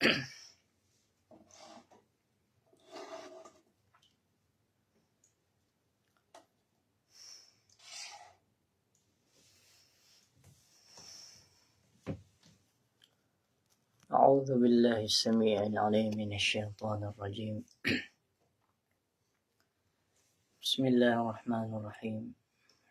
أعوذ بالله السميع العليم من الشيطان الرجيم. بسم الله الرحمن الرحيم.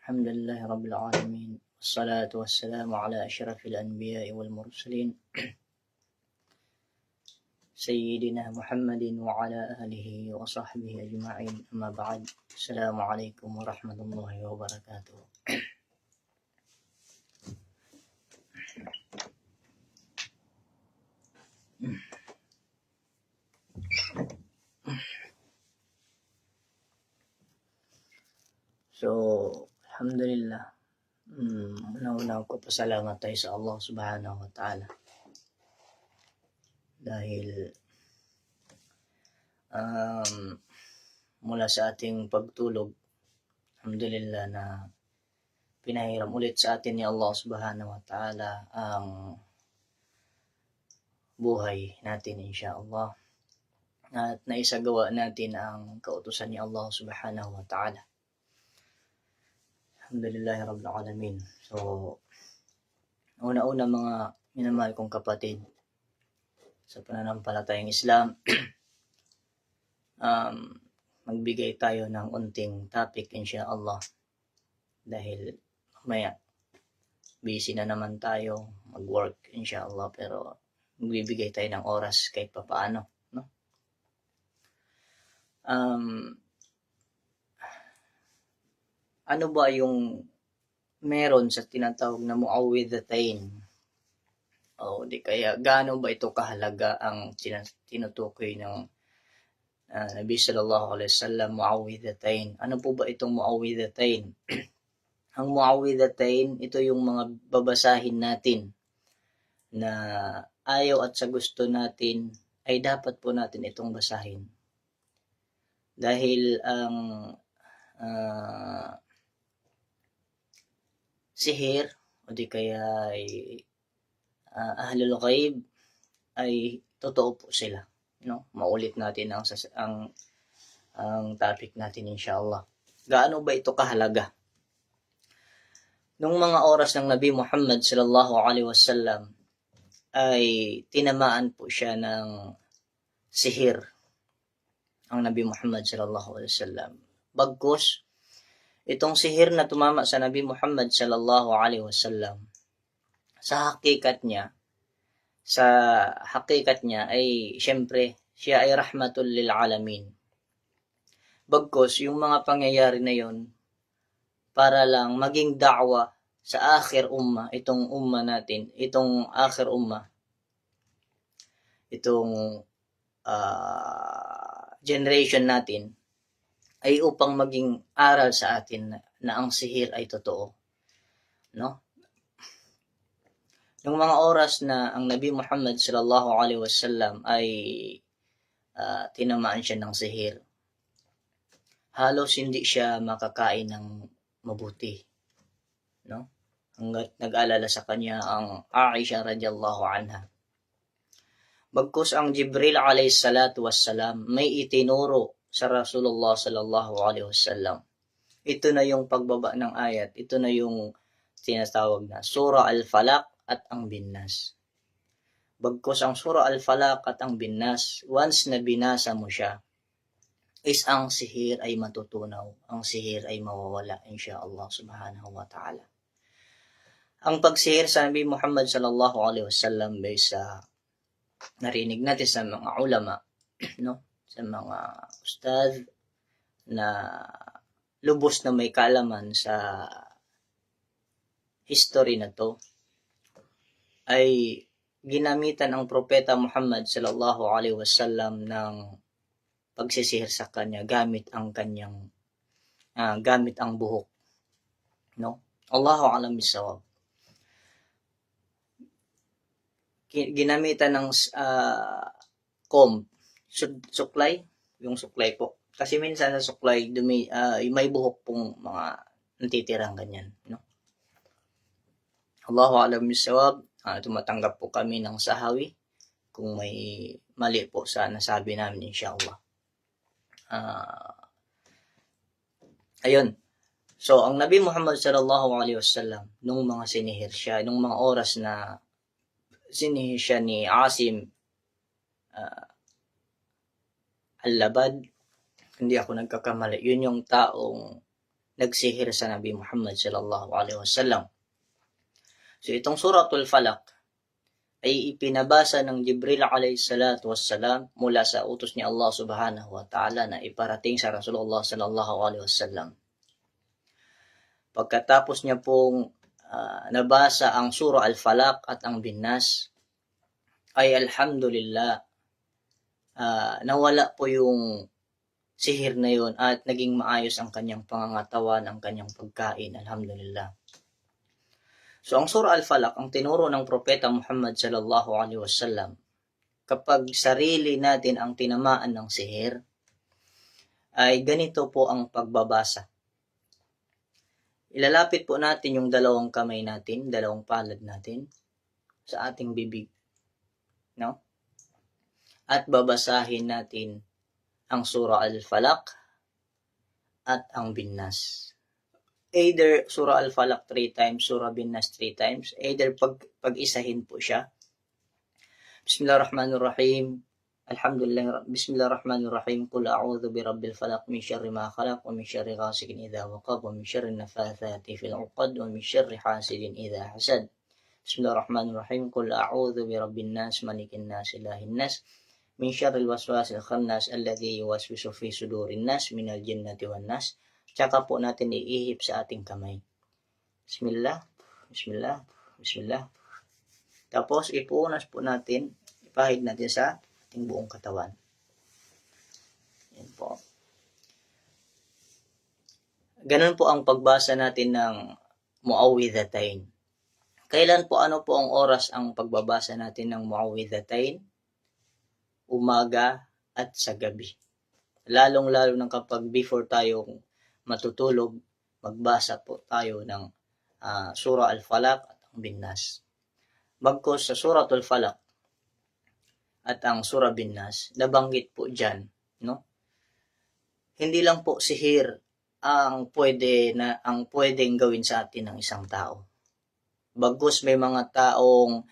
الحمد لله رب العالمين، والصلاة والسلام على أشرف الأنبياء والمرسلين سيدنا محمد وعلى آله وصحبه أجمعين، أما بعد. السلام عليكم ورحمة الله وبركاته. So, alhamdulillah, una-una ko pasalamat tayo sa Allah subhanahu wa ta'ala dahil mula sa ating pagtulog, alhamdulillah na pinahiram ulit sa atin ni Allah subhanahu wa ta'ala ang buhay natin, insyaallah, at naisagawa natin ang kautusan ni Allah subhanahu wa ta'ala. Alhamdulillah rabbil alamin. So, una-una mga minamahal kong kapatid sa pananampalatayang Islam, magbigay tayo ng unting topic, insyaallah, dahil mamaya busy na naman tayo mag-work, insyaallah, pero magbibigay tayo ng oras kahit papaano, no? Ano ba yung meron sa tinatawag na muawwidhatayn? O di kaya gaano ba ito kahalaga ang tinutukoy ng Nabi sallallahu alaihi wasallam, muawwidhatayn? Ano po ba itong muawwidhatayn? Ang muawwidhatayn, ito yung mga babasahin natin na ayaw at sa gusto natin ay dapat po natin itong basahin. Dahil ang sihir o di kaya ay ahlul ghaib ay totoo po sila, no? Maulit natin ang topic natin, insyaallah. Gaano ba ito kahalaga? Nung mga oras ng Nabi Muhammad sallallahu alaihi wasallam ay tinamaan po siya ng sihir ang Nabi Muhammad sallallahu alaihi wasallam. Bagkus itong sihir na tumama sa Nabi Muhammad sallallahu alaihi wasallam, sa hakikat niya ay syempre siya ay rahmatul lil alamin. Bagkus yung mga pangyayari na yon para lang maging da'wa sa akhir umma, itong umma natin, itong akhir umma, itong generation natin, ay upang maging aral sa atin na ang sihir ay totoo, no? Nung mga oras na ang Nabi Muhammad sallallahu alaihi wasallam ay tinamaan siya ng sihir, halos hindi siya makakain ng mabuti, no? Hanggat nag-alala sa kanya ang Aisha radhiyallahu anha. Bagkus ang Jibril alayhi salatu wassalam may itinuro sa Rasulullah sallallahu alaihi wasallam. Ito na yung pagbaba ng ayat, ito na yung tinatawag na Surah Al-Falaq at ang Binnas. Bagkus ang Surah Al-Falaq at ang Binnas, once na binasa mo siya, is ang sihir ay matutunaw, ang sihir ay mawawala, insyaallah subhanahu wa ta'ala. Ang pagsihir sa Nabi Muhammad sallallahu alaihi wasallam based sa narinig natin sa mga ulama, no? Sa mga ustad na lubos na may kaalaman sa history na to, ay ginamitan ang propeta Muhammad sallallahu alaihi wasallam ng pagsisihir sa kanya gamit ang kanyang gamit ang buhok, no? Allahu a'lam bis-shawab. Ginamitan ng comb, suklay, yung suklay po. Kasi minsan sa suklay may buhok pong mga natitirang ganyan, no? Allahu a'lam bis-shawab. Tumatanggap po kami ng sahawi kung may mali po sa nasabi namin, inshallah. Ayun. So, ang Nabi Muhammad sallallahu alaihi wasallam, nung mga sinihir siya, nung mga oras na sinihir siya ni Asim al-Labad, hindi ako nagkakamali, yun yung taong nagsihir sa Nabi Muhammad sallallahu alaihi wasallam. So, itong Suratul Falaq ay ipinabasa ng Jibril alayhi salatu wassalam mula sa utos ni Allah subhanahu wa ta'ala na iparating sa Rasulullah sallallahu alaihi wasallam. Pagkatapos niya pong nabasa ang Surah Al-Falaq at ang Bin-Nas, ay alhamdulillah, nawala po yung sihir na yun at naging maayos ang kanyang pangangatawan, ang kanyang pagkain, alhamdulillah. So, ang Surah Al-Falaq, ang tinuro ng Propeta Muhammad sallallahu alaihi wasallam, kapag sarili natin ang tinamaan ng sihir, ay ganito po ang pagbabasa. Ilalapit po natin yung dalawang kamay natin, dalawang palad natin, sa ating bibig. No? At babasahin natin ang Surah Al-Falaq at ang Bin-Nas. Either Surah Al-Falaq 3 times, Surah Bin-Nas 3 times, either pag-isahin po siya. Bismillahirrahmanirrahim. Alhamdulillah, Bismillahirrahmanirrahim. Qul a'udhu birabbil falaq min syarri ma khalaq wa min syarri ghasikin idha waqab wa min syarri nafathati fil 'uqad wa min syarri hasidin idha hasad. Bismillahirrahmanirrahim. Qul a'udhu birabbin nas malikin nas ilahin nas min syarril waswasil khannas alladhi yuwaswisu fi sudurin nas minal jinnati wan nas. Tsaka po natin iihip sa ating kamay. Bismillah, bismillah, bismillah. Tapos ipuunas po natin, ipahid natin sa ating buong katawan. Yan po. Ganun po ang pagbasa natin ng Mu'awwidhatayn. Kailan po, ano po ang oras ang pagbabasa natin ng Mu'awwidhatayn? Umaga at sa gabi. Lalong-lalo ng kapag before tayo matutulog, magbasa po tayo ng Surah Al-Falaq at ang Bin-Nas. Bagkus sa Suratul Falaq at ang Surah Bin-Nas, nabanggit po dyan, no? Hindi lang po sihir ang pwedeng gawin sa atin ng isang tao. Bagkus may mga taong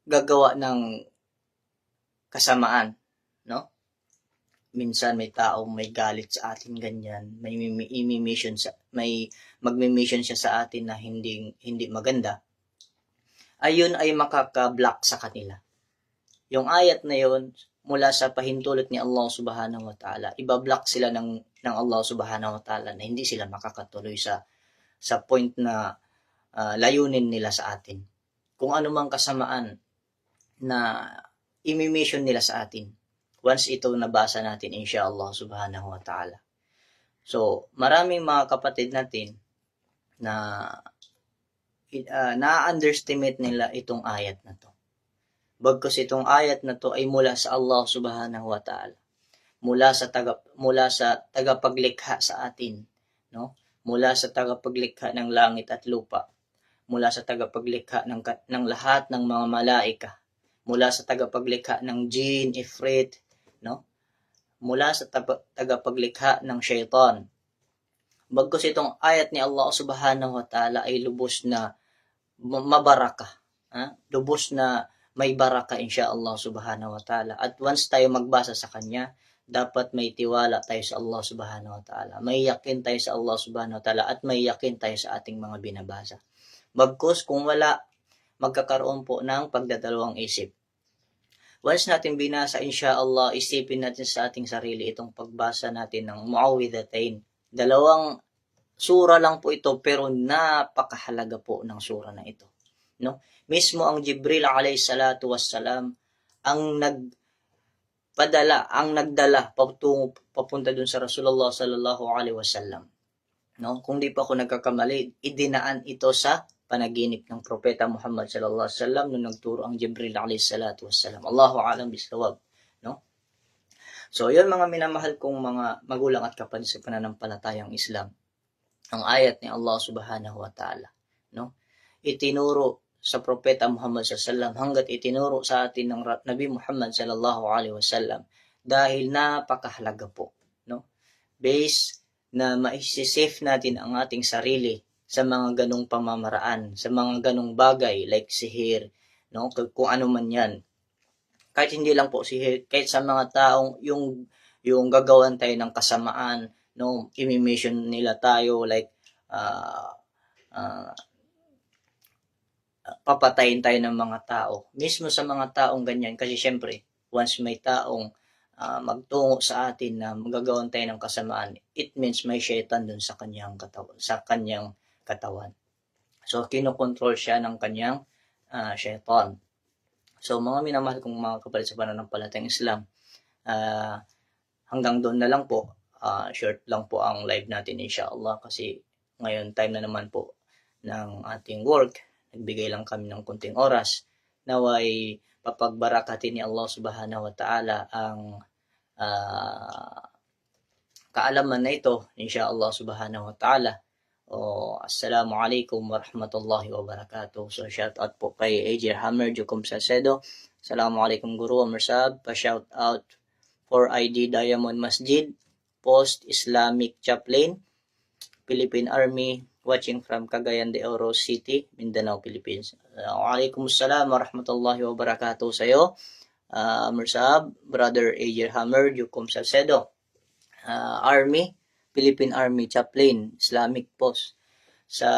gagawa ng kasamaan, no? Minsan may taong may galit sa atin ganyan, may magme-mission siya sa atin na hindi maganda. Ayun ay makaka-block sa kanila. Yung ayat na yun, mula sa pahintulot ni Allah subhanahu wa ta'ala, ibablock sila ng Allah subhanahu wa ta'ala na hindi sila makakatuloy sa point na layunin nila sa atin. Kung ano mang kasamaan na imi-mission nila sa atin. Once ito nabasa natin, inshallah subhanahu wa ta'ala. So, maraming mga kapatid natin na na-underestimate nila itong ayat na to. Bagkus itong ayat na to ay mula sa Allah subhanahu wa ta'ala. Mula sa tagapaglikha sa atin, no? Mula sa tagapaglikha ng langit at lupa. Mula sa tagapaglikha ng lahat ng mga malaika. Mula sa tagapaglikha ng jinn, ifrit, no? Mula sa tagapaglikha ng syaitan. Bagkus itong ayat ni Allah subhanahu wa ta'ala ay lubos na mabaraka. Lubos na may baraka insyaAllah subhanahu wa ta'ala. At once tayo magbasa sa kanya, dapat may tiwala tayo sa Allah subhanahu wa ta'ala. May yakin tayo sa Allah subhanahu wa ta'ala at may yakin tayo sa ating mga binabasa. Bagkus kung wala, magkakaroon po ng pagdadalawang isip. Once natin binasa, insyaAllah, isipin natin sa ating sarili itong pagbasa natin ng Mu'awwidhatayn. Dalawang sura lang po ito, pero napakahalaga po ng sura na ito. No? Mismo ang Jibril alayhi salatu wassalam ang nagdala papunta dun sa Rasulullah sallallahu alaihi wasallam. No? Kung di pa ako nagkakamali, idinaan ito sa panaginip ng Propeta Muhammad sallallahu alaihi wasallam nung nagturo ang Jibril alayhi salatu wassalam. Allahu a'lam bisawab, no? So, yun mga minamahal kong mga magulang at kapatid sa pananampalatayang Islam. ang ayat ni Allah subhanahu wa ta'ala, no? Itinuro sa propeta Muhammad sallallahu hanggat itinuro sa atin ng Nabi Muhammad sallallahu alaihi wasallam dahil napakahalaga po, no? Base na maisi-safe natin ang ating sarili sa mga ganong pamamaraan, sa mga ganong bagay like sihir, no? Kung ano man 'yan. Kahit hindi lang po sihir, kahit sa mga taong yung gagawan tayo ng kasamaan, no? Imi-mission nila tayo like uh, uh, papatayin tayo ng mga tao. Mismo sa mga taong ganyan, kasi syempre, once may taong magtungo sa atin na magagawan tayo ng kasamaan, it means may shaitan dun sa kanyang katawan. So, kinokontrol siya ng kanyang shaitan. So, mga minamahal kong mga kapatid sa pananampalatayang Islam, hanggang doon na lang po. Short lang po ang live natin inshallah kasi ngayon time na naman po ng ating work. Nagbigay lang kami ng kunting oras. Naway papagbarakatin ni Allah subhanahu wa ta'ala ang kaalaman na ito inshallah subhanahu wa ta'ala. Assalamu alaikum warahmatullahi wabarakatuh. So shout out po kay AJ Hammer Jukum Salcedo. Assalamu alaikum Guru Amersab. Pa-shout out for ID Diamond Masjid, Post Islamic Chaplain, Philippine Army, watching from Cagayan de Oro City, Mindanao, Philippines. Waalaikumsalam warahmatullahi wabarakatuh sa iyo, Amersab, Brother AJ Hammer Jukum Salcedo. Army, Philippine Army Chaplain, Islamic Post sa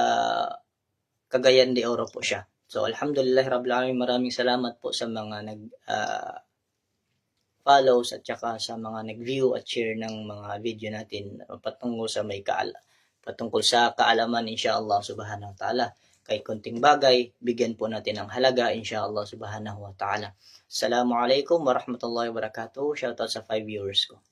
Cagayan de Oro po siya. So alhamdulillah rabbil alamin, maraming salamat po sa mga follows at saka sa mga nag-view at share ng mga video natin patungkol sa kaalaman inshallah subhanahu wa ta'ala. Kahit konting bagay, bigyan po natin ng halaga inshallah subhanahu wa ta'ala. Assalamu alaikum warahmatullahi wabarakatuh. Shoutout sa 5 viewers ko.